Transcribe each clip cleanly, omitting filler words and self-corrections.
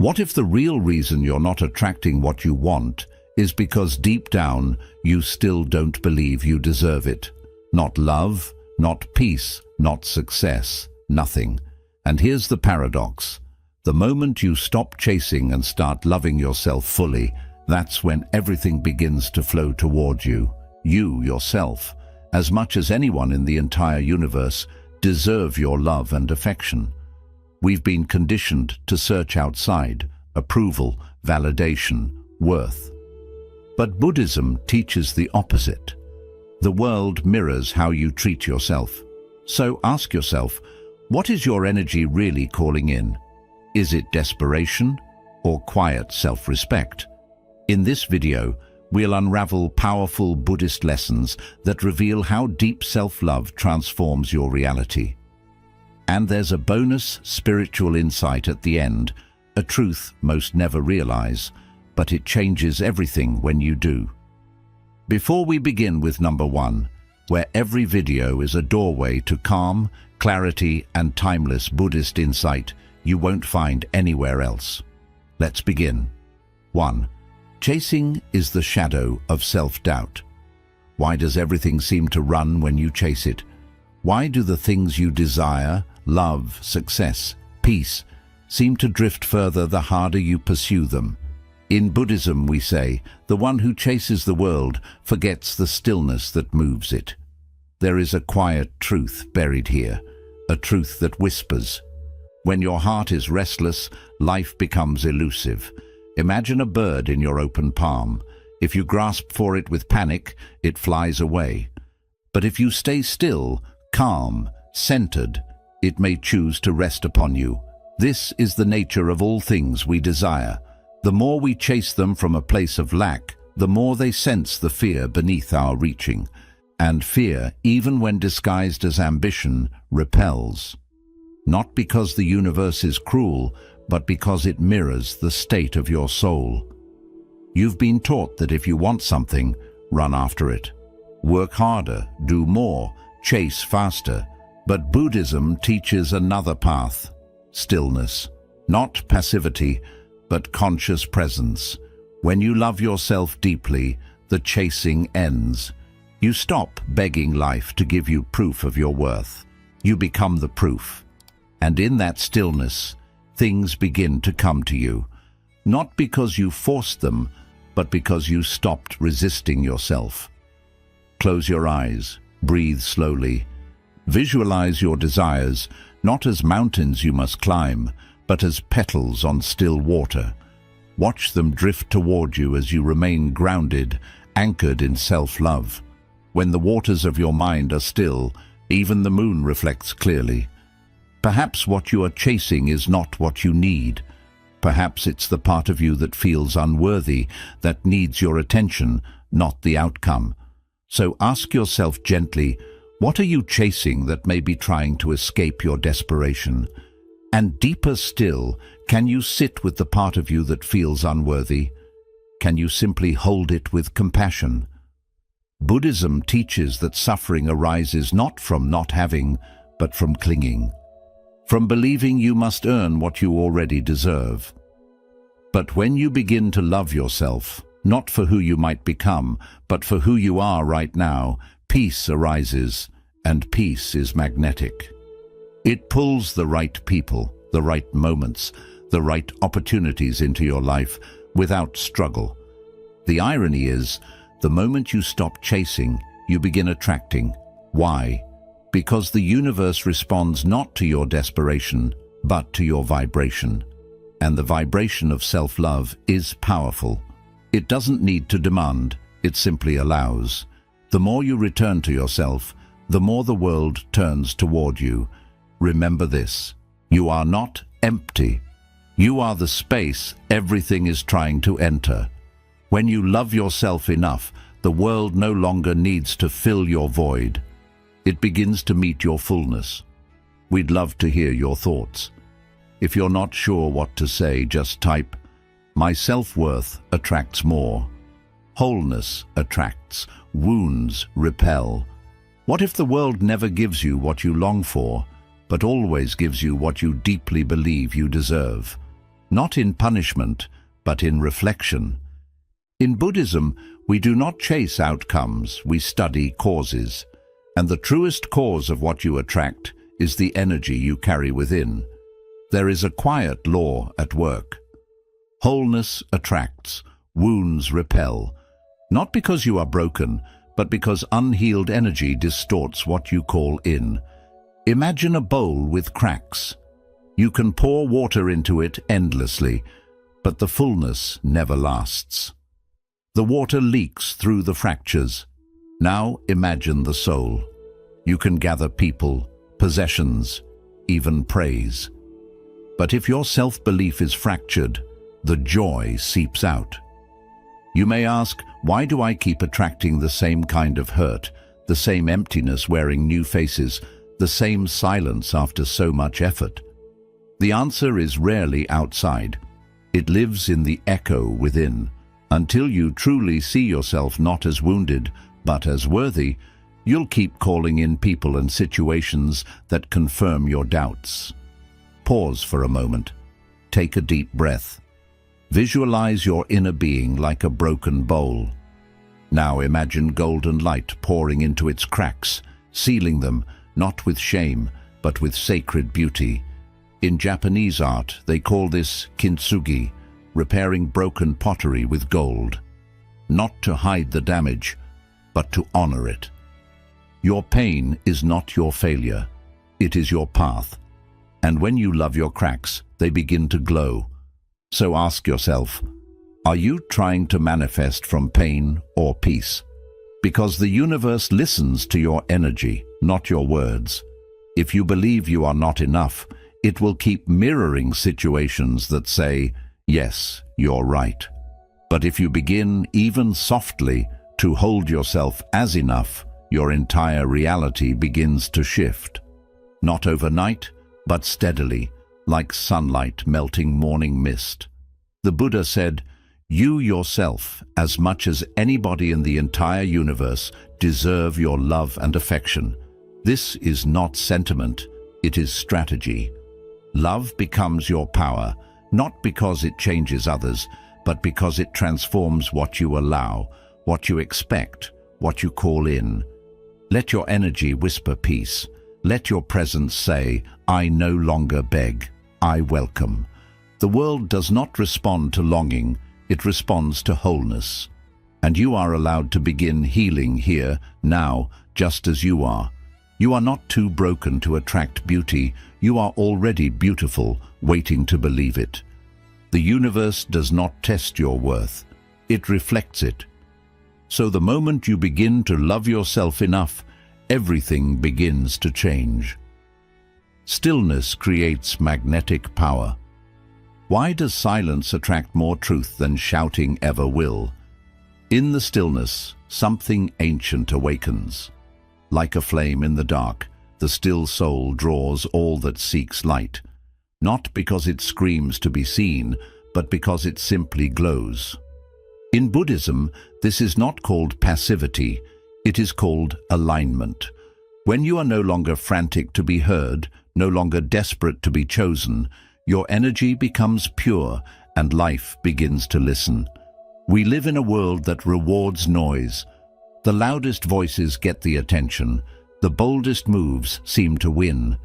What if the real reason you're not attracting what you want is because deep down you still don't believe you deserve it? Not love, not peace, not success, nothing. And here's the paradox. The moment you stop chasing and start loving yourself fully, that's when everything begins to flow toward you. You, yourself, as much as anyone in the entire universe, deserve your love and affection. We've been conditioned to search outside, approval, validation, worth. But Buddhism teaches the opposite. The world mirrors how you treat yourself. So ask yourself, what is your energy really calling in? Is it desperation or quiet self-respect? In this video, we'll unravel powerful Buddhist lessons that reveal how deep self-love transforms your reality. And there's a bonus spiritual insight at the end, a truth most never realize, but it changes everything when you do. Before we begin with number 1, where every video is a doorway to calm, clarity, and timeless Buddhist insight you won't find anywhere else. Let's begin. 1. Chasing is the shadow of self-doubt. Why does everything seem to run when you chase it? Why do the things you desire, love, success, peace, seem to drift further the harder you pursue them? In Buddhism, we say, the one who chases the world forgets the stillness that moves it. There is a quiet truth buried here, a truth that whispers. When your heart is restless, life becomes elusive. Imagine a bird in your open palm. If you grasp for it with panic, it flies away. But if you stay still, calm, centered, it may choose to rest upon you. This is the nature of all things we desire. The more we chase them from a place of lack, the more they sense the fear beneath our reaching. And fear, even when disguised as ambition, repels. Not because the universe is cruel, but because it mirrors the state of your soul. You've been taught that if you want something, run after it. Work harder, do more, chase faster. But Buddhism teaches another path, stillness. Not passivity, but conscious presence. When you love yourself deeply, the chasing ends. You stop begging life to give you proof of your worth. You become the proof. And in that stillness, things begin to come to you. Not because you forced them, but because you stopped resisting yourself. Close your eyes, breathe slowly. Visualize your desires, not as mountains you must climb, but as petals on still water. Watch them drift toward you as you remain grounded, anchored in self-love. When the waters of your mind are still, even the moon reflects clearly. Perhaps what you are chasing is not what you need. Perhaps it's the part of you that feels unworthy, that needs your attention, not the outcome. So ask yourself gently, what are you chasing that may be trying to escape your desperation? And deeper still, can you sit with the part of you that feels unworthy? Can you simply hold it with compassion? Buddhism teaches that suffering arises not from not having, but from clinging. From believing you must earn what you already deserve. But when you begin to love yourself, not for who you might become, but for who you are right now, peace arises, and peace is magnetic. It pulls the right people, the right moments, the right opportunities into your life without struggle. The irony is, the moment you stop chasing, you begin attracting. Why? Because the universe responds not to your desperation, but to your vibration. And the vibration of self-love is powerful. It doesn't need to demand, it simply allows. The more you return to yourself, the more the world turns toward you. Remember this, you are not empty. You are the space everything is trying to enter. When you love yourself enough, the world no longer needs to fill your void. It begins to meet your fullness. We'd love to hear your thoughts. If you're not sure what to say, just type, "My self-worth attracts more." Wholeness attracts, wounds repel. What if the world never gives you what you long for, but always gives you what you deeply believe you deserve? not in punishment, but in reflection. In Buddhism, we do not chase outcomes, we study causes. And the truest cause of what you attract is the energy you carry within. There is a quiet law at work. Wholeness attracts, wounds repel. Not because you are broken, but because unhealed energy distorts what you call in. Imagine a bowl with cracks. You can pour water into it endlessly, but the fullness never lasts. The water leaks through the fractures. Now imagine the soul. You can gather people, possessions, even praise. But if your self-belief is fractured, the joy seeps out. You may ask, why do I keep attracting the same kind of hurt, the same emptiness wearing new faces, the same silence after so much effort? The answer is rarely outside. It lives in the echo within. Until you truly see yourself not as wounded, but as worthy, you'll keep calling in people and situations that confirm your doubts. Pause for a moment. Take a deep breath. Visualize your inner being like a broken bowl. Now imagine golden light pouring into its cracks, sealing them, not with shame, but with sacred beauty. In Japanese art, they call this kintsugi, repairing broken pottery with gold. Not to hide the damage, but to honor it. Your pain is not your failure. It is your path. And when you love your cracks, they begin to glow. So ask yourself, are you trying to manifest from pain or peace? Because the universe listens to your energy, not your words. If you believe you are not enough, it will keep mirroring situations that say, yes, you're right. But if you begin, even softly, to hold yourself as enough, your entire reality begins to shift. Not overnight, but steadily, like sunlight melting morning mist. The Buddha said, you yourself, as much as anybody in the entire universe, deserve your love and affection. This is not sentiment, it is strategy. Love becomes your power, not because it changes others, but because it transforms what you allow, what you expect, what you call in. Let your energy whisper peace. Let your presence say, I no longer beg, I welcome. The world does not respond to longing, it responds to wholeness. And you are allowed to begin healing here, now, just as you are. You are not too broken to attract beauty. You are already beautiful, waiting to believe it. The universe does not test your worth. It reflects it. So the moment you begin to love yourself enough, everything begins to change. Stillness creates magnetic power. Why does silence attract more truth than shouting ever will? In the stillness, something ancient awakens. Like a flame in the dark, the still soul draws all that seeks light, not because it screams to be seen, but because it simply glows. In Buddhism, this is not called passivity, it is called alignment. When you are no longer frantic to be heard, no longer desperate to be chosen, your energy becomes pure and life begins to listen. We live in a world that rewards noise. The loudest voices get the attention, the boldest moves seem to win.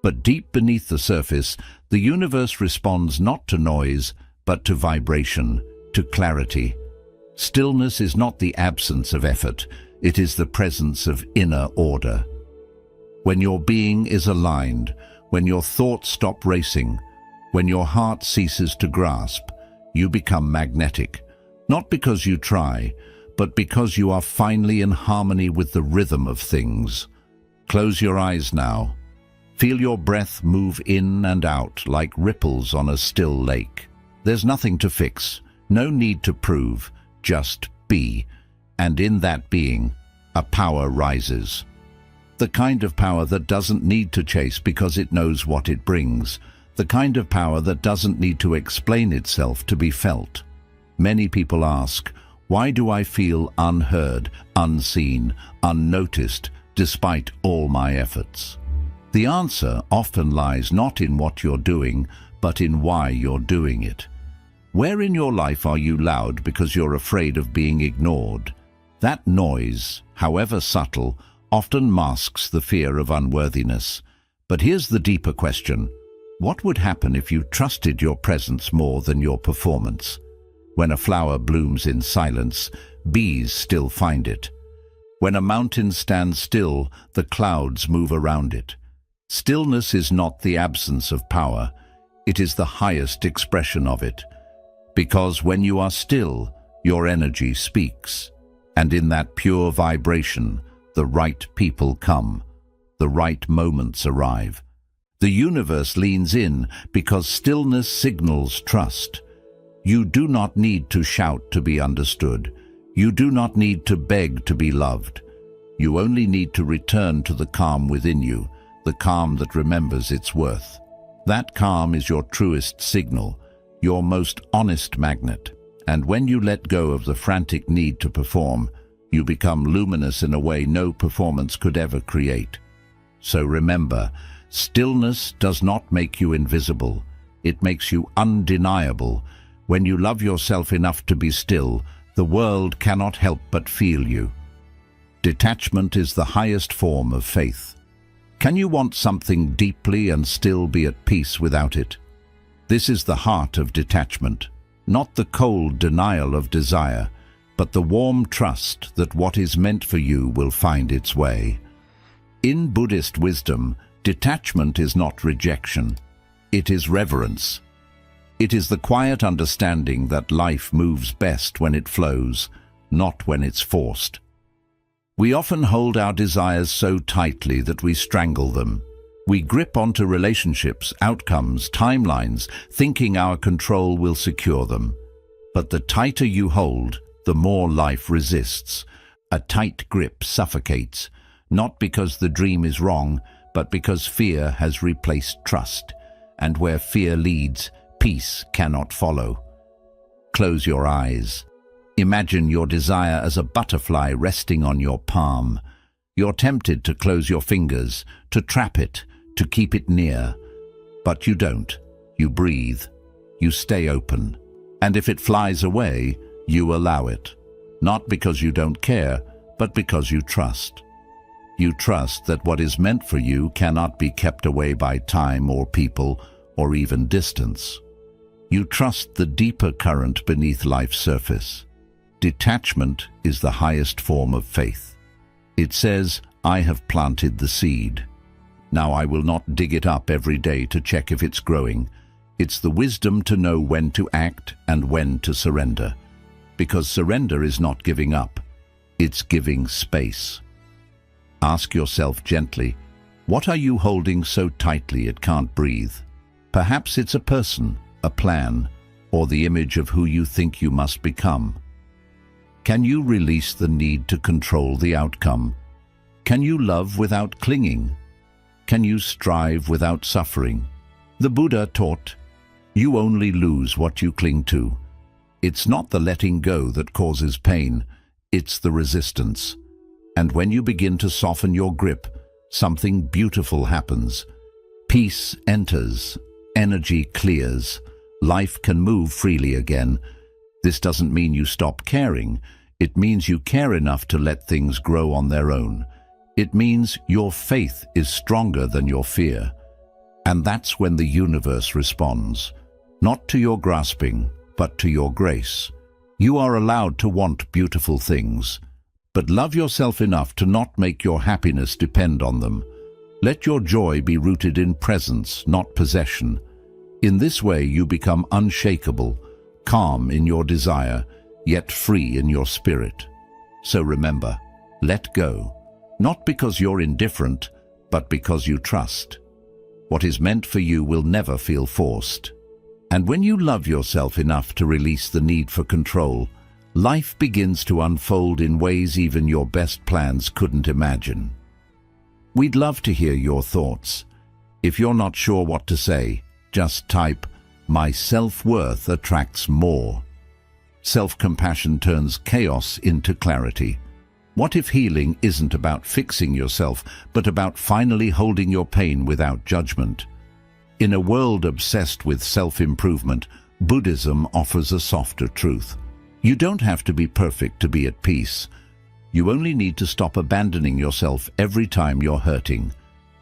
But deep beneath the surface, the universe responds not to noise, but to vibration, to clarity. Stillness is not the absence of effort, it is the presence of inner order. When your being is aligned, when your thoughts stop racing, when your heart ceases to grasp, you become magnetic, not because you try, but because you are finally in harmony with the rhythm of things. Close your eyes now. Feel your breath move in and out like ripples on a still lake. There's nothing to fix, no need to prove, just be. And in that being, a power rises. The kind of power that doesn't need to chase because it knows what it brings. The kind of power that doesn't need to explain itself to be felt. Many people ask, why do I feel unheard, unseen, unnoticed, despite all my efforts? The answer often lies not in what you're doing, but in why you're doing it. Where in your life are you loud because you're afraid of being ignored? That noise, however subtle, often masks the fear of unworthiness. But here's the deeper question. What would happen if you trusted your presence more than your performance? When a flower blooms in silence, bees still find it. When a mountain stands still, the clouds move around it. Stillness is not the absence of power, it is the highest expression of it. Because when you are still, your energy speaks. And in that pure vibration, the right people come. The right moments arrive. The universe leans in because stillness signals trust. You do not need to shout to be understood. You do not need to beg to be loved. You only need to return to the calm within you, the calm that remembers its worth. That calm is your truest signal, your most honest magnet. And when you let go of the frantic need to perform, you become luminous in a way no performance could ever create. So remember, stillness does not make you invisible. It makes you undeniable. When you love yourself enough to be still, the world cannot help but feel you. Detachment is the highest form of faith. Can you want something deeply and still be at peace without it? This is the heart of detachment, not the cold denial of desire, but the warm trust that what is meant for you will find its way. In Buddhist wisdom, detachment is not rejection. It is reverence. It is the quiet understanding that life moves best when it flows, not when it's forced. We often hold our desires so tightly that we strangle them. We grip onto relationships, outcomes, timelines, thinking our control will secure them. But the tighter you hold, the more life resists. A tight grip suffocates, not because the dream is wrong, but because fear has replaced trust. And where fear leads, peace cannot follow. Close your eyes. Imagine your desire as a butterfly resting on your palm. You're tempted to close your fingers, to trap it, to keep it near. But you don't. You breathe. You stay open. And if it flies away, you allow it. Not because you don't care, but because you trust. You trust that what is meant for you cannot be kept away by time or people or even distance. You trust the deeper current beneath life's surface. Detachment is the highest form of faith. It says, I have planted the seed. Now I will not dig it up every day to check if it's growing. It's the wisdom to know when to act and when to surrender. Because surrender is not giving up, it's giving space. Ask yourself gently, what are you holding so tightly it can't breathe? Perhaps it's a person, a plan, or the image of who you think you must become. Can you release the need to control the outcome? Can you love without clinging? Can you strive without suffering? The Buddha taught, you only lose what you cling to. It's not the letting go that causes pain, it's the resistance. And when you begin to soften your grip, something beautiful happens. Peace enters, energy clears, life can move freely again. This doesn't mean you stop caring. It means you care enough to let things grow on their own. It means your faith is stronger than your fear. And that's when the universe responds, not to your grasping, but to your grace. You are allowed to want beautiful things, but love yourself enough to not make your happiness depend on them. Let your joy be rooted in presence, not possession. In this way you become unshakable, calm in your desire, yet free in your spirit. So remember, let go, not because you're indifferent, but because you trust. What is meant for you will never feel forced. And when you love yourself enough to release the need for control, life begins to unfold in ways even your best plans couldn't imagine. We'd love to hear your thoughts. If you're not sure what to say, just type, "My self-worth attracts more." Self-compassion turns chaos into clarity. What if healing isn't about fixing yourself, but about finally holding your pain without judgment? In a world obsessed with self-improvement, Buddhism offers a softer truth. You don't have to be perfect to be at peace. You only need to stop abandoning yourself every time you're hurting.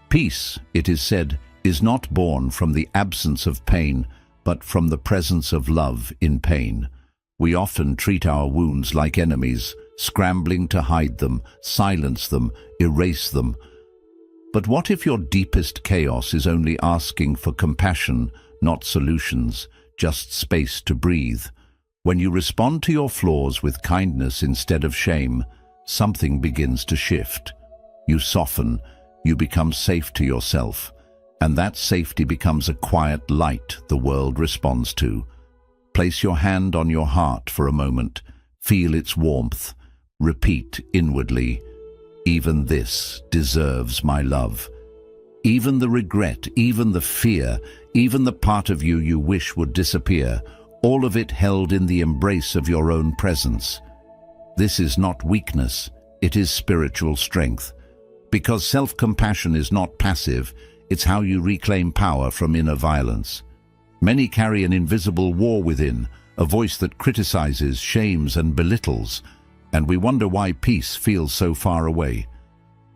Peace, it is said, is not born from the absence of pain, but from the presence of love in pain. We often treat our wounds like enemies, scrambling to hide them, silence them, erase them. But what if your deepest chaos is only asking for compassion, not solutions, just space to breathe? When you respond to your flaws with kindness instead of shame, something begins to shift. You soften, you become safe to yourself, and that safety becomes a quiet light the world responds to. Place your hand on your heart for a moment, feel its warmth, repeat inwardly, "Even this deserves my love." Even the regret, even the fear, even the part of you you wish would disappear, all of it held in the embrace of your own presence. This is not weakness, it is spiritual strength. Because self-compassion is not passive, it's how you reclaim power from inner violence. Many carry an invisible war within, a voice that criticizes, shames, and belittles, and we wonder why peace feels so far away.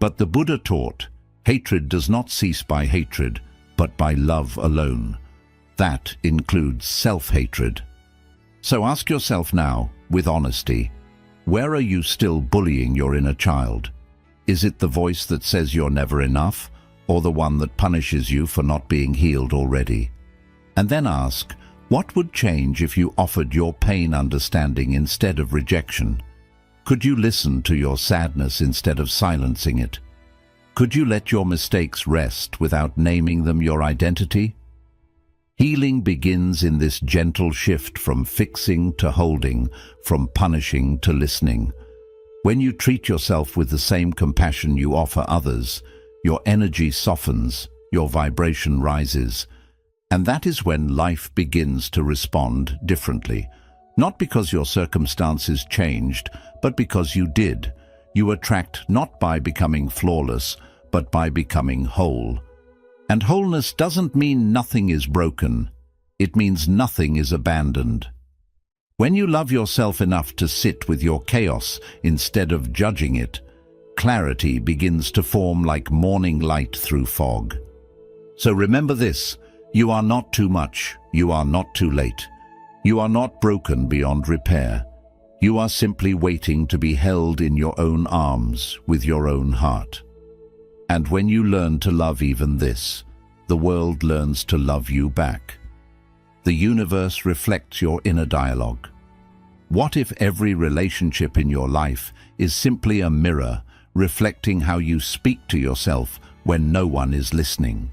But the Buddha taught, hatred does not cease by hatred, but by love alone. That includes self-hatred. So ask yourself now, with honesty, where are you still bullying your inner child? Is it the voice that says you're never enough, or the one that punishes you for not being healed already? And then ask, what would change if you offered your pain understanding instead of rejection? Could you listen to your sadness instead of silencing it? Could you let your mistakes rest without naming them your identity? Healing begins in this gentle shift from fixing to holding, from punishing to listening. When you treat yourself with the same compassion you offer others, your energy softens, your vibration rises. And that is when life begins to respond differently. Not because your circumstances changed, but because you did. You attract not by becoming flawless, but by becoming whole. And wholeness doesn't mean nothing is broken. It means nothing is abandoned. When you love yourself enough to sit with your chaos instead of judging it, clarity begins to form like morning light through fog. So remember this, you are not too much, you are not too late. You are not broken beyond repair. You are simply waiting to be held in your own arms with your own heart. And when you learn to love even this, the world learns to love you back. The universe reflects your inner dialogue. What if every relationship in your life is simply a mirror reflecting how you speak to yourself when no one is listening?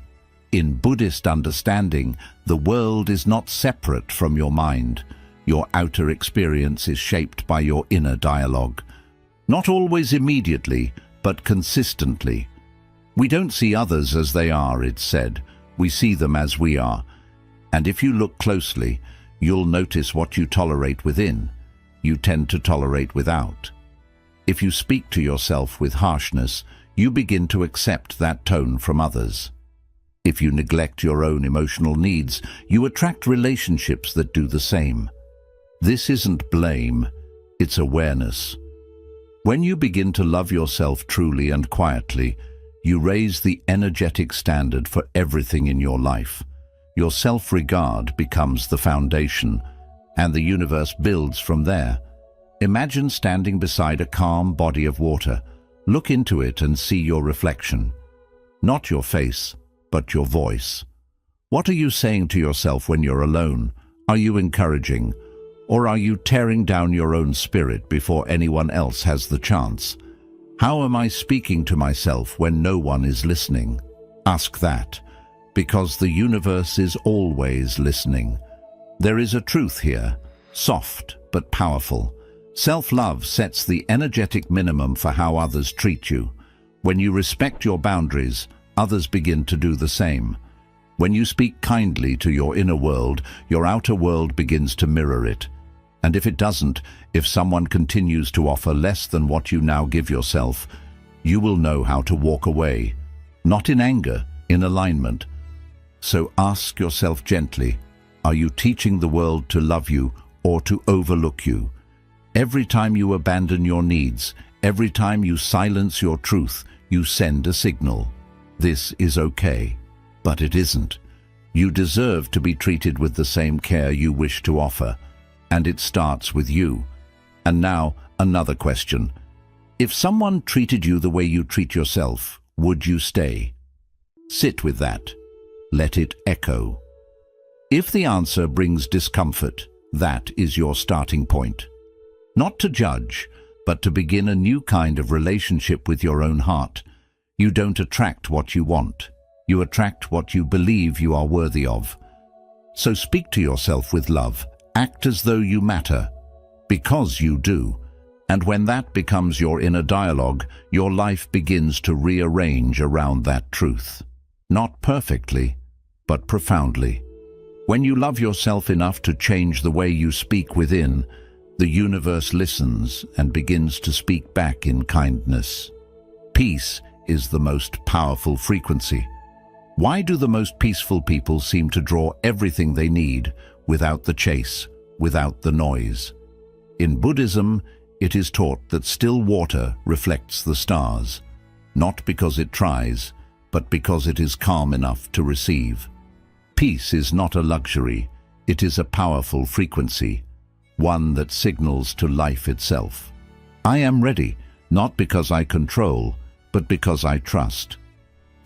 In Buddhist understanding, the world is not separate from your mind. Your outer experience is shaped by your inner dialogue. Not always immediately, but consistently. We don't see others as they are, it's said. We see them as we are. And if you look closely, you'll notice what you tolerate within, you tend to tolerate without. If you speak to yourself with harshness, you begin to accept that tone from others. If you neglect your own emotional needs, you attract relationships that do the same. This isn't blame, it's awareness. When you begin to love yourself truly and quietly, you raise the energetic standard for everything in your life. Your self-regard becomes the foundation, and the universe builds from there. Imagine standing beside a calm body of water. Look into it and see your reflection. Not your face, but your voice. What are you saying to yourself when you're alone? Are you encouraging? Or are you tearing down your own spirit before anyone else has the chance? How am I speaking to myself when no one is listening? Ask that, because the universe is always listening. There is a truth here, soft but powerful. Self-love sets the energetic minimum for how others treat you. When you respect your boundaries, others begin to do the same. When you speak kindly to your inner world, your outer world begins to mirror it. And if it doesn't, if someone continues to offer less than what you now give yourself, you will know how to walk away. Not in anger, in alignment. So ask yourself gently, are you teaching the world to love you or to overlook you? Every time you abandon your needs, every time you silence your truth, you send a signal. This is okay, but it isn't. You deserve to be treated with the same care you wish to offer, and it starts with you. And now, another question. If someone treated you the way you treat yourself, would you stay? Sit with that. Let it echo. If the answer brings discomfort, that is your starting point. Not to judge, but to begin a new kind of relationship with your own heart. You don't attract what you want. You attract what you believe you are worthy of. So speak to yourself with love. Act as though you matter, because you do. And when that becomes your inner dialogue, your life begins to rearrange around that truth. Not perfectly, but profoundly. When you love yourself enough to change the way you speak within, the universe listens and begins to speak back in kindness. Peace is the most powerful frequency. Why do the most peaceful people seem to draw everything they need without the chase, without the noise? In Buddhism, it is taught that still water reflects the stars, not because it tries, but because it is calm enough to receive. Peace is not a luxury, it is a powerful frequency, one that signals to life itself. I am ready, not because I control, but because I trust.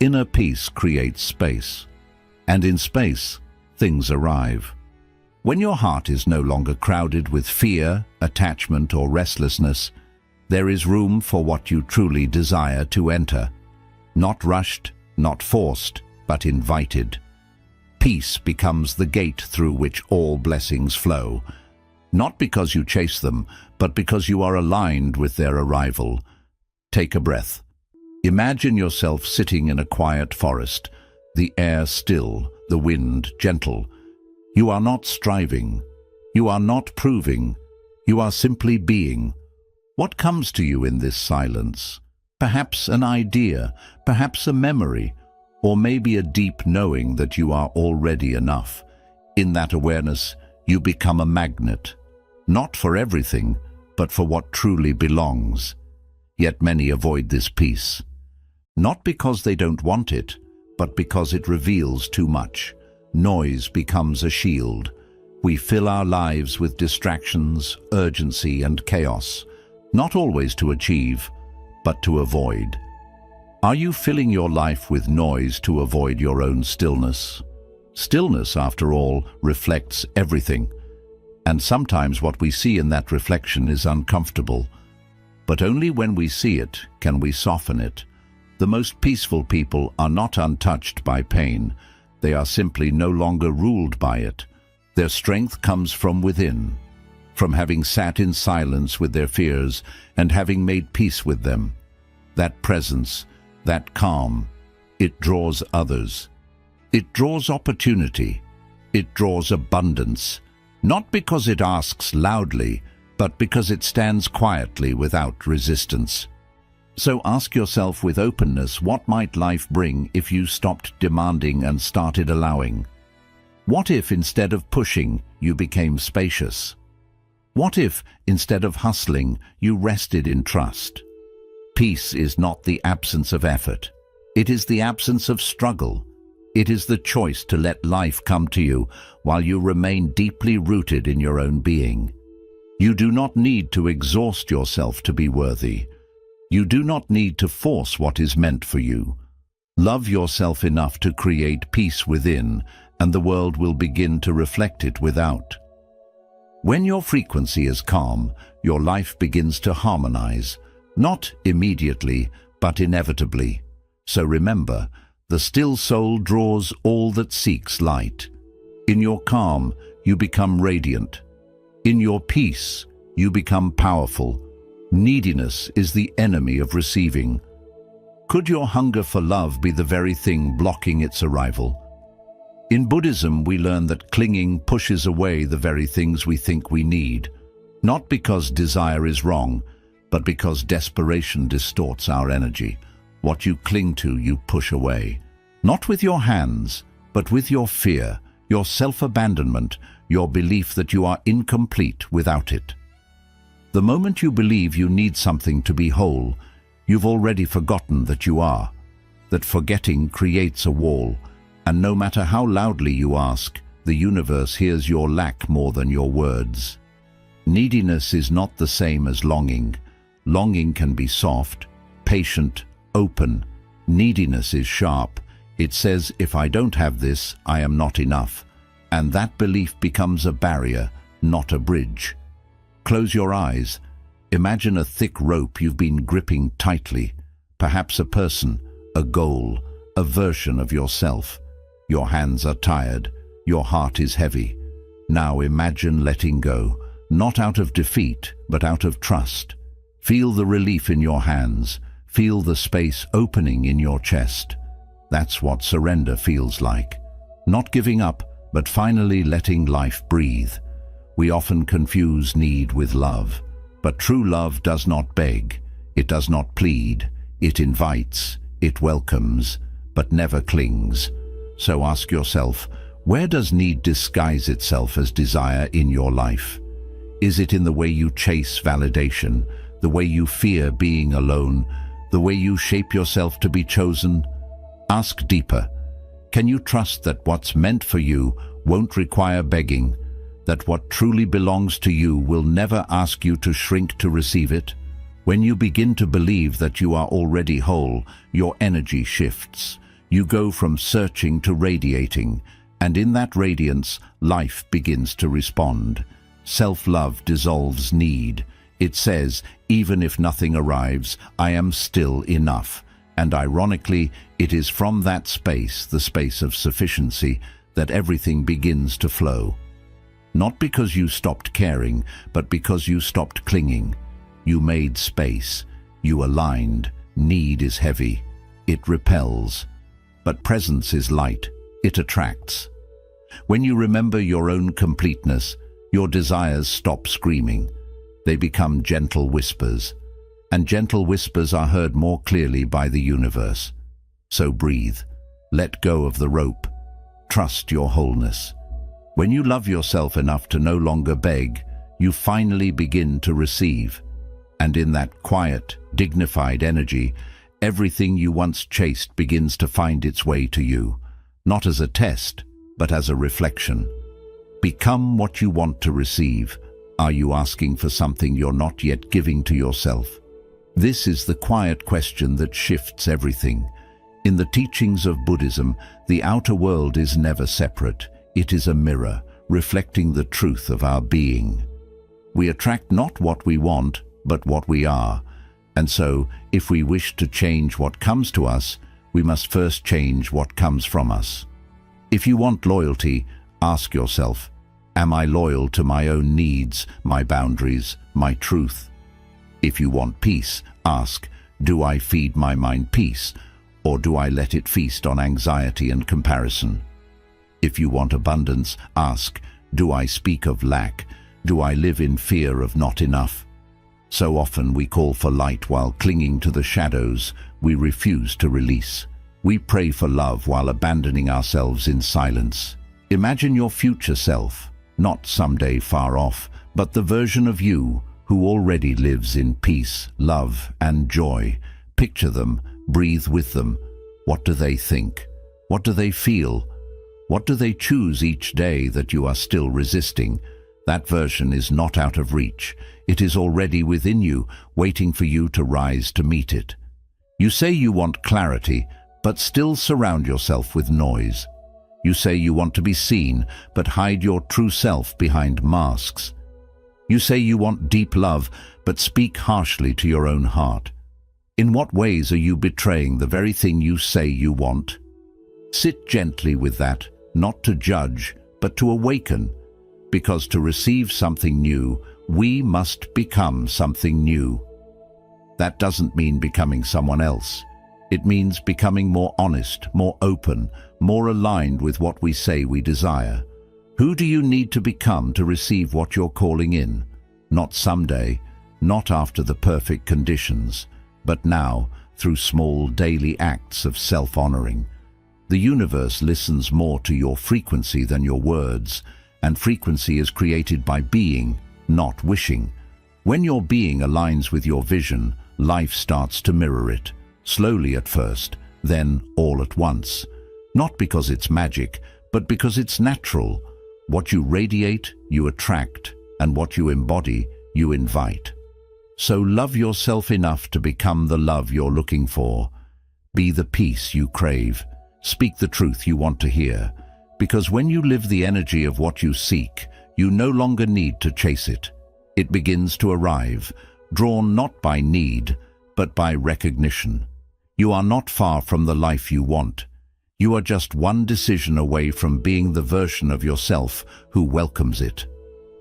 Inner peace creates space, and in space, things arrive. When your heart is no longer crowded with fear, attachment, or restlessness, there is room for what you truly desire to enter. Not rushed, not forced, but invited. Peace becomes the gate through which all blessings flow, not because you chase them, but because you are aligned with their arrival. Take a breath. Imagine yourself sitting in a quiet forest, the air still, the wind gentle. You are not striving. You are not proving. You are simply being. What comes to you in this silence? Perhaps an idea, perhaps a memory, or maybe a deep knowing that you are already enough. In that awareness, you become a magnet, not for everything, but for what truly belongs. Yet many avoid this peace, not because they don't want it, but because it reveals too much. Noise becomes a shield. We fill our lives with distractions, urgency, and chaos, not always to achieve, but to avoid. Are you filling your life with noise to avoid your own stillness? Stillness, after all, reflects everything, and sometimes what we see in that reflection is uncomfortable. But only when we see it can we soften it. The most peaceful people are not untouched by pain. They are simply no longer ruled by it. Their strength comes from within, from having sat in silence with their fears and having made peace with them. That presence, that calm, it draws others. It draws opportunity. It draws abundance, not because it asks loudly, but because it stands quietly without resistance. So ask yourself with openness, what might life bring if you stopped demanding and started allowing? What if instead of pushing, you became spacious? What if instead of hustling, you rested in trust? Peace is not the absence of effort. It is the absence of struggle. It is the choice to let life come to you while you remain deeply rooted in your own being. You do not need to exhaust yourself to be worthy. You do not need to force what is meant for you. Love yourself enough to create peace within, and the world will begin to reflect it without. When your frequency is calm, your life begins to harmonize, not immediately, but inevitably. So remember, the still soul draws all that seeks light. In your calm, you become radiant. In your peace, you become powerful. Neediness is the enemy of receiving. Could your hunger for love be the very thing blocking its arrival? In Buddhism, we learn that clinging pushes away the very things we think we need, not because desire is wrong, but because desperation distorts our energy. What you cling to, you push away. Not with your hands, but with your fear, your self-abandonment, your belief that you are incomplete without it. The moment you believe you need something to be whole, you've already forgotten that you are, that forgetting creates a wall, and no matter how loudly you ask, the universe hears your lack more than your words. Neediness is not the same as longing. Longing can be soft, patient, open. Neediness is sharp. It says, if I don't have this, I am not enough. And that belief becomes a barrier, not a bridge. Close your eyes. Imagine a thick rope you've been gripping tightly. Perhaps a person, a goal, a version of yourself. Your hands are tired. Your heart is heavy. Now imagine letting go, not out of defeat, but out of trust. Feel the relief in your hands. Feel the space opening in your chest. That's what surrender feels like. Not giving up, but finally letting life breathe. We often confuse need with love, but true love does not beg. It does not plead. It invites. It welcomes, but never clings. So ask yourself, where does need disguise itself as desire in your life? Is it in the way you chase validation, the way you fear being alone, the way you shape yourself to be chosen? Ask deeper. Can you trust that what's meant for you won't require begging, that what truly belongs to you will never ask you to shrink to receive it? When you begin to believe that you are already whole, your energy shifts. You go from searching to radiating, and in that radiance, life begins to respond. Self-love dissolves need. It says, even if nothing arrives, I am still enough. And ironically, it is from that space, the space of sufficiency, that everything begins to flow. Not because you stopped caring, but because you stopped clinging. You made space. You aligned. Need is heavy. It repels. But presence is light. It attracts. When you remember your own completeness, your desires stop screaming. They become gentle whispers. And gentle whispers are heard more clearly by the universe. So breathe. Let go of the rope. Trust your wholeness. When you love yourself enough to no longer beg, you finally begin to receive. And in that quiet, dignified energy, everything you once chased begins to find its way to you, not as a test, but as a reflection. Become what you want to receive. Are you asking for something you're not yet giving to yourself? This is the quiet question that shifts everything. In the teachings of Buddhism, the outer world is never separate. It is a mirror, reflecting the truth of our being. We attract not what we want, but what we are. And so, if we wish to change what comes to us, we must first change what comes from us. If you want loyalty, ask yourself, am I loyal to my own needs, my boundaries, my truth? If you want peace, ask, do I feed my mind peace, or do I let it feast on anxiety and comparison? If you want abundance, ask, do I speak of lack? Do I live in fear of not enough? So often we call for light while clinging to the shadows we refuse to release. We pray for love while abandoning ourselves in silence. Imagine your future self, not someday far off, but the version of you who already lives in peace, love, and joy. Picture them, breathe with them. What do they think? What do they feel? What do they choose each day that you are still resisting? That version is not out of reach. It is already within you, waiting for you to rise to meet it. You say you want clarity, but still surround yourself with noise. You say you want to be seen, but hide your true self behind masks. You say you want deep love, but speak harshly to your own heart. In what ways are you betraying the very thing you say you want? Sit gently with that, not to judge, but to awaken. Because to receive something new, we must become something new. That doesn't mean becoming someone else. It means becoming more honest, more open, more aligned with what we say we desire. Who do you need to become to receive what you're calling in? Not someday, not after the perfect conditions, but now, through small daily acts of self-honoring. The universe listens more to your frequency than your words, and frequency is created by being, not wishing. When your being aligns with your vision, life starts to mirror it, slowly at first, then all at once. Not because it's magic, but because it's natural. What you radiate, you attract, and what you embody, you invite. So love yourself enough to become the love you're looking for. Be the peace you crave. Speak the truth you want to hear. Because when you live the energy of what you seek, you no longer need to chase it. It begins to arrive, drawn not by need, but by recognition. You are not far from the life you want. You are just one decision away from being the version of yourself who welcomes it.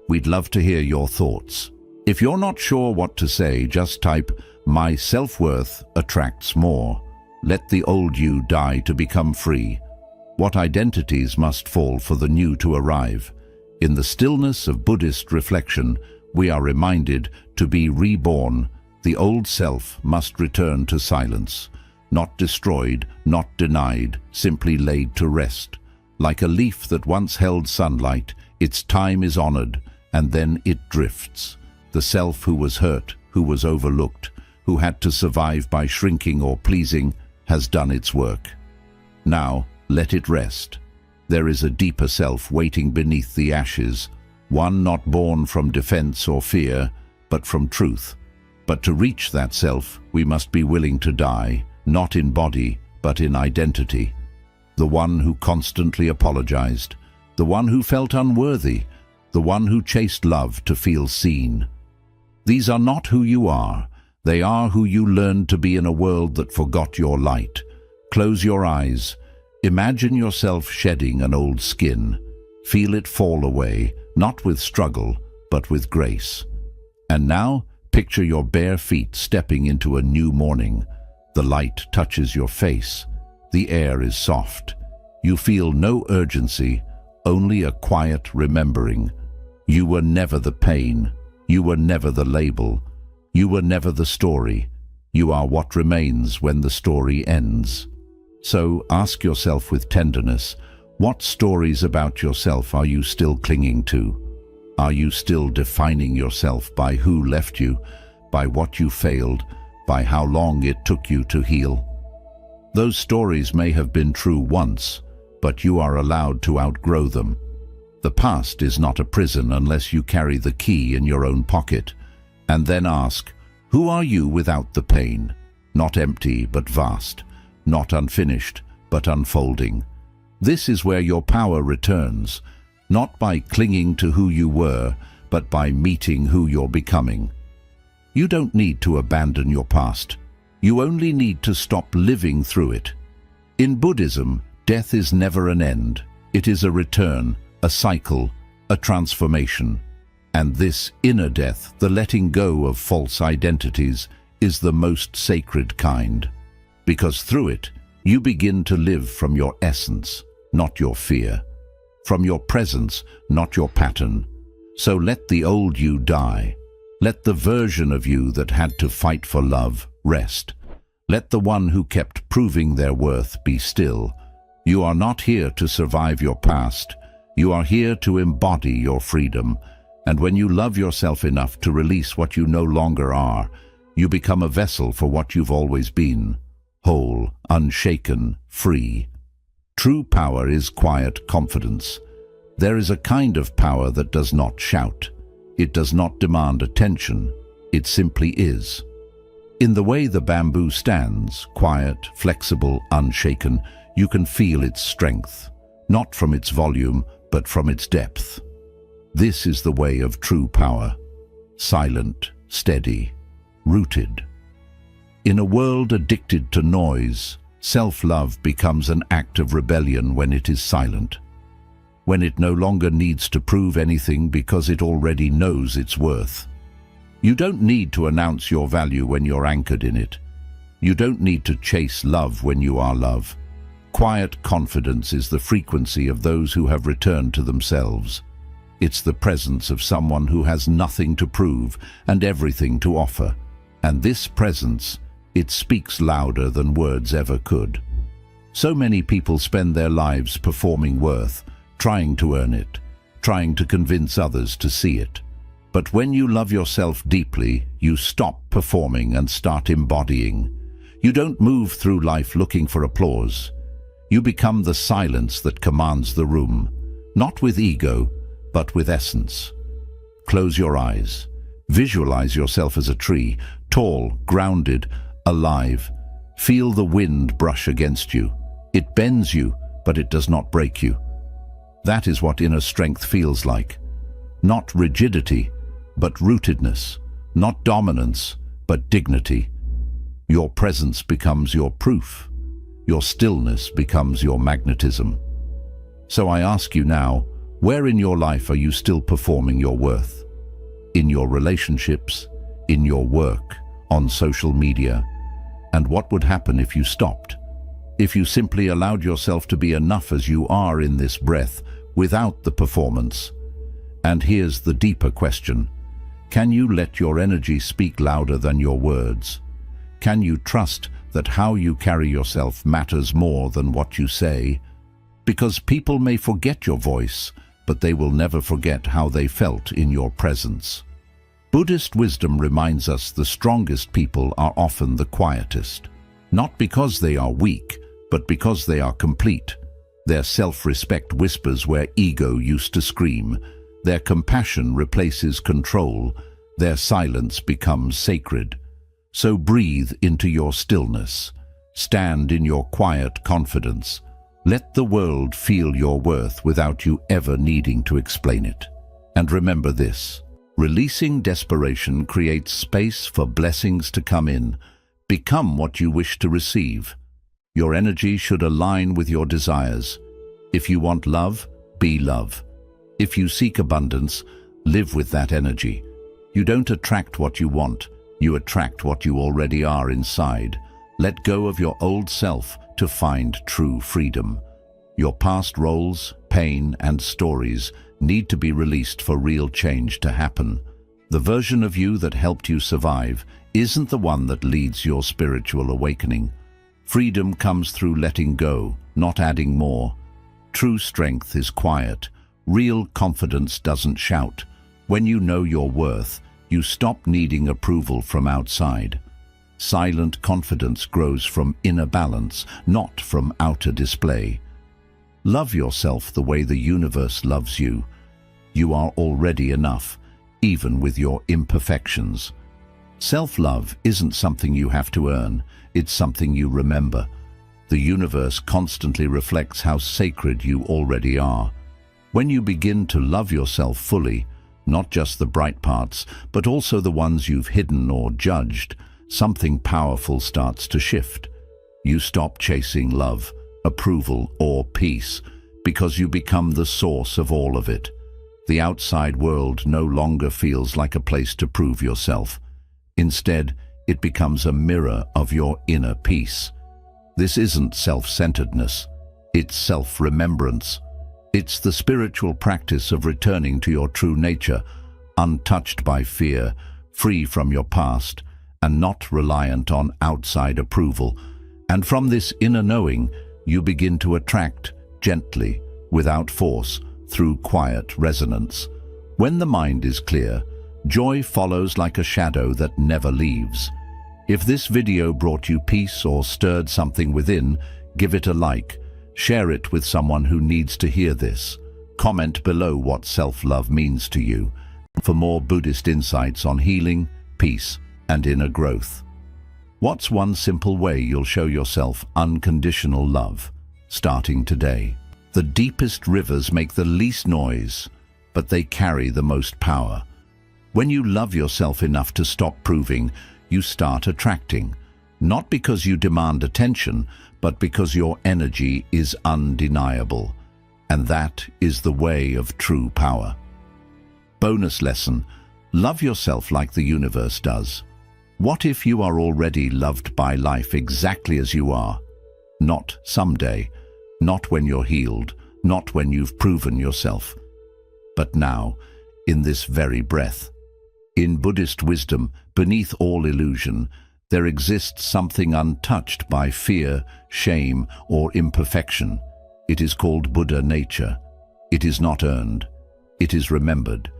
We'd love to hear your thoughts. If you're not sure what to say, just type, "My self-worth attracts more. Let the old you die to become free." What identities must fall for the new to arrive? In the stillness of Buddhist reflection, we are reminded to be reborn. The old self must return to silence. Not destroyed, not denied, simply laid to rest. Like a leaf that once held sunlight, its time is honored, and then it drifts. The self who was hurt, who was overlooked, who had to survive by shrinking or pleasing, has done its work. Now, let it rest. There is a deeper self waiting beneath the ashes, one not born from defense or fear, but from truth. But to reach that self, we must be willing to die, not in body, but in identity. The one who constantly apologized, the one who felt unworthy, the one who chased love to feel seen. These are not who you are. They are who you learned to be in a world that forgot your light. Close your eyes. Imagine yourself shedding an old skin. Feel it fall away, not with struggle, but with grace. And now, picture your bare feet stepping into a new morning. The light touches your face. The air is soft. You feel no urgency, only a quiet remembering. You were never the pain. You were never the label. You were never the story. You are what remains when the story ends. So ask yourself with tenderness, what stories about yourself are you still clinging to? Are you still defining yourself by who left you, by what you failed, by how long it took you to heal? Those stories may have been true once, but you are allowed to outgrow them. The past is not a prison unless you carry the key in your own pocket. And then ask, who are you without the pain? Not empty, but vast. Not unfinished, but unfolding. This is where your power returns, not by clinging to who you were, but by meeting who you're becoming. You don't need to abandon your past. You only need to stop living through it. In Buddhism, death is never an end. It is a return, a cycle, a transformation. And this inner death, the letting go of false identities, is the most sacred kind. Because through it, you begin to live from your essence, not your fear. From your presence, not your pattern. So let the old you die. Let the version of you that had to fight for love rest. Let the one who kept proving their worth be still. You are not here to survive your past. You are here to embody your freedom. And when you love yourself enough to release what you no longer are, you become a vessel for what you've always been. Whole, unshaken, free. True power is quiet confidence. There is a kind of power that does not shout. It does not demand attention. It simply is. In the way the bamboo stands, quiet, flexible, unshaken, you can feel its strength, not from its volume, but from its depth. This is the way of true power. Silent, steady, rooted. In a world addicted to noise, self-love becomes an act of rebellion when it is silent. When it no longer needs to prove anything because it already knows its worth. You don't need to announce your value when you're anchored in it. You don't need to chase love when you are love. Quiet confidence is the frequency of those who have returned to themselves. It's the presence of someone who has nothing to prove and everything to offer. And this presence, it speaks louder than words ever could. So many people spend their lives performing worth, trying to earn it, trying to convince others to see it. But when you love yourself deeply, you stop performing and start embodying. You don't move through life looking for applause. You become the silence that commands the room, not with ego, but with essence. Close your eyes. Visualize yourself as a tree, tall, grounded, alive. Feel the wind brush against you. It bends you, but it does not break you. That is what inner strength feels like. Not rigidity, but rootedness. Not dominance, but dignity. Your presence becomes your proof. Your stillness becomes your magnetism. So I ask you now, where in your life are you still performing your worth? In your relationships, in your work, on social media? And what would happen if you stopped? If you simply allowed yourself to be enough as you are in this breath, without the performance? And here's the deeper question. Can you let your energy speak louder than your words? Can you trust that how you carry yourself matters more than what you say? Because people may forget your voice, but they will never forget how they felt in your presence. Buddhist wisdom reminds us the strongest people are often the quietest. Not because they are weak, but because they are complete. Their self-respect whispers where ego used to scream. Their compassion replaces control. Their silence becomes sacred. So breathe into your stillness. Stand in your quiet confidence. Let the world feel your worth without you ever needing to explain it. And remember this, releasing desperation creates space for blessings to come in. Become what you wish to receive. Your energy should align with your desires. If you want love, be love. If you seek abundance, live with that energy. You don't attract what you want, you attract what you already are inside. Let go of your old self to find true freedom. Your past roles, pain, and stories need to be released for real change to happen. The version of you that helped you survive isn't the one that leads your spiritual awakening. Freedom comes through letting go, not adding more. True strength is quiet. Real confidence doesn't shout. When you know your worth, you stop needing approval from outside. Silent confidence grows from inner balance, not from outer display. Love yourself the way the universe loves you. You are already enough, even with your imperfections. Self-love isn't something you have to earn, it's something you remember. The universe constantly reflects how sacred you already are. When you begin to love yourself fully, not just the bright parts, but also the ones you've hidden or judged, something powerful starts to shift. You stop chasing love, approval, or peace, because you become the source of all of it. The outside world no longer feels like a place to prove yourself. Instead, it becomes a mirror of your inner peace. This isn't self-centeredness, it's self-remembrance. It's the spiritual practice of returning to your true nature, untouched by fear, free from your past, and not reliant on outside approval. And from this inner knowing, you begin to attract gently, without force, through quiet resonance. When the mind is clear, joy follows like a shadow that never leaves. If this video brought you peace or stirred something within, give it a like. Share it with someone who needs to hear this. Comment below what self-love means to you. For more Buddhist insights on healing, peace, and inner growth. What's one simple way you'll show yourself unconditional love? Starting today. The deepest rivers make the least noise, but they carry the most power. When you love yourself enough to stop proving, you start attracting. Not because you demand attention, but because your energy is undeniable. And that is the way of true power. Bonus lesson: love yourself like the universe does. What if you are already loved by life exactly as you are? Not someday, not when you're healed, not when you've proven yourself, but now, in this very breath. In Buddhist wisdom, beneath all illusion, there exists something untouched by fear, shame, or imperfection. It is called Buddha nature. It is not earned. It is remembered.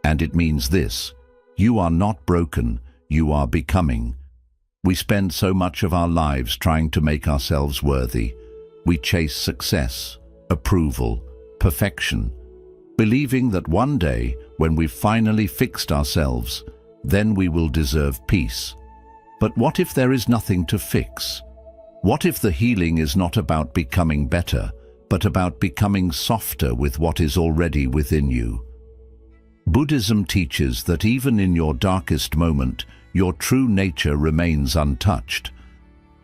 And it means this: you are not broken, you are becoming. We spend so much of our lives trying to make ourselves worthy. We chase success, approval, perfection, believing that one day, when we've finally fixed ourselves, then we will deserve peace. But what if there is nothing to fix? What if the healing is not about becoming better, but about becoming softer with what is already within you? Buddhism teaches that even in your darkest moment, your true nature remains untouched.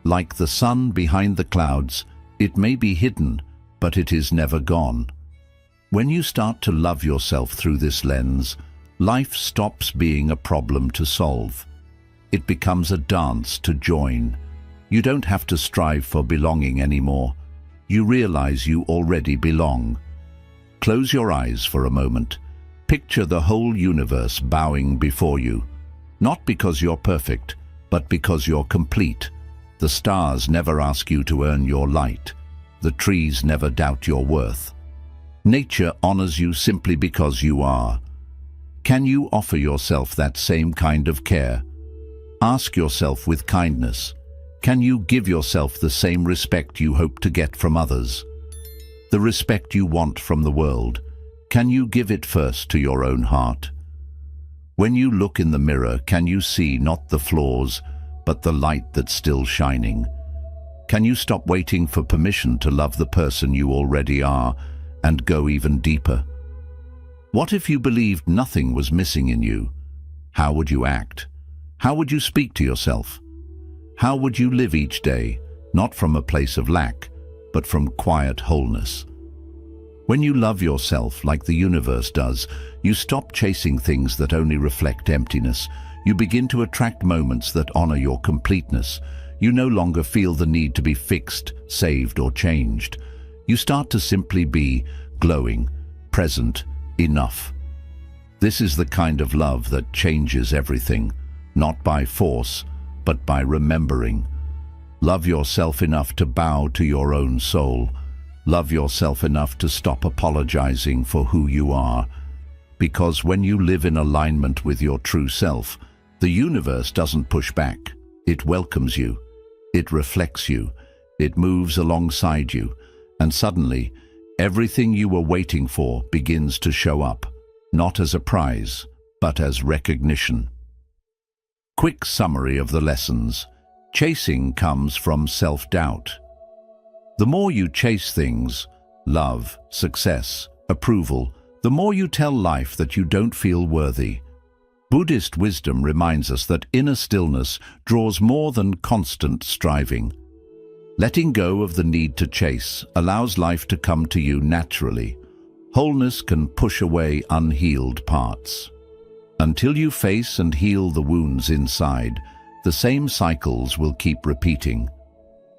Like the sun behind the clouds, it may be hidden, but it is never gone. When you start to love yourself through this lens, life stops being a problem to solve. It becomes a dance to join. You don't have to strive for belonging anymore. You realize you already belong. Close your eyes for a moment. Picture the whole universe bowing before you. Not because you're perfect, but because you're complete. The stars never ask you to earn your light. The trees never doubt your worth. Nature honors you simply because you are. Can you offer yourself that same kind of care? Ask yourself with kindness, can you give yourself the same respect you hope to get from others? The respect you want from the world, can you give it first to your own heart? When you look in the mirror, can you see not the flaws, but the light that's still shining? Can you stop waiting for permission to love the person you already are and go even deeper? What if you believed nothing was missing in you? How would you act? How would you speak to yourself? How would you live each day, not from a place of lack, but from quiet wholeness? When you love yourself like the universe does, you stop chasing things that only reflect emptiness. You begin to attract moments that honor your completeness. You no longer feel the need to be fixed, saved, or changed. You start to simply be glowing, present, enough. This is the kind of love that changes everything, not by force, but by remembering. Love yourself enough to bow to your own soul. Love yourself enough to stop apologizing for who you are. Because when you live in alignment with your true self, the universe doesn't push back. It welcomes you. It reflects you. It moves alongside you. And suddenly, everything you were waiting for begins to show up, not as a prize, but as recognition. Quick summary of the lessons. Chasing comes from self-doubt. The more you chase things, love, success, approval, the more you tell life that you don't feel worthy. Buddhist wisdom reminds us that inner stillness draws more than constant striving. Letting go of the need to chase allows life to come to you naturally. Wholeness can push away unhealed parts. Until you face and heal the wounds inside, the same cycles will keep repeating.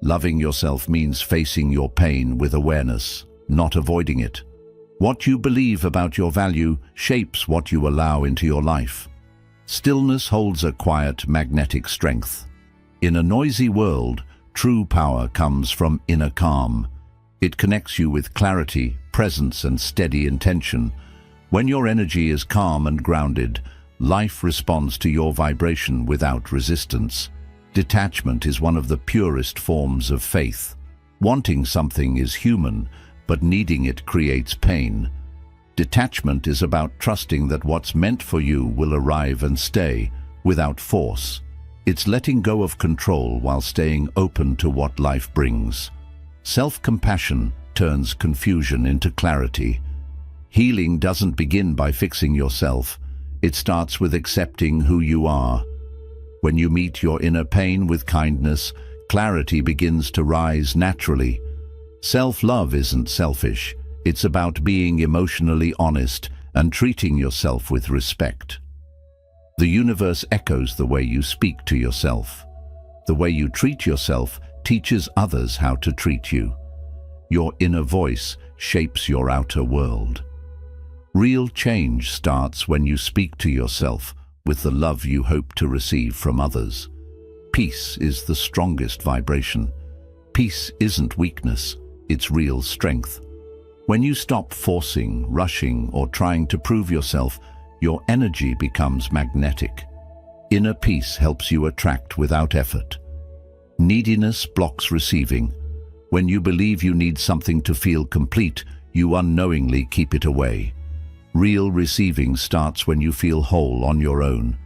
Loving yourself means facing your pain with awareness, not avoiding it. What you believe about your value shapes what you allow into your life. Stillness holds a quiet, magnetic strength. In a noisy world, true power comes from inner calm. It connects you with clarity, presence, and steady intention. When your energy is calm and grounded, life responds to your vibration without resistance. Detachment is one of the purest forms of faith. Wanting something is human, but needing it creates pain. Detachment is about trusting that what's meant for you will arrive and stay, without force. It's letting go of control while staying open to what life brings. Self-compassion turns confusion into clarity. Healing doesn't begin by fixing yourself. It starts with accepting who you are. When you meet your inner pain with kindness, clarity begins to rise naturally. Self-love isn't selfish. It's about being emotionally honest and treating yourself with respect. The universe echoes the way you speak to yourself. The way you treat yourself teaches others how to treat you. Your inner voice shapes your outer world. Real change starts when you speak to yourself with the love you hope to receive from others. peace is the strongest vibration. Peace isn't weakness, it's real strength. When you stop forcing, rushing, or trying to prove yourself, your energy becomes magnetic. Inner peace helps you attract without effort. Neediness blocks receiving. When you believe you need something to feel complete, you unknowingly keep it away. Real receiving starts when you feel whole on your own.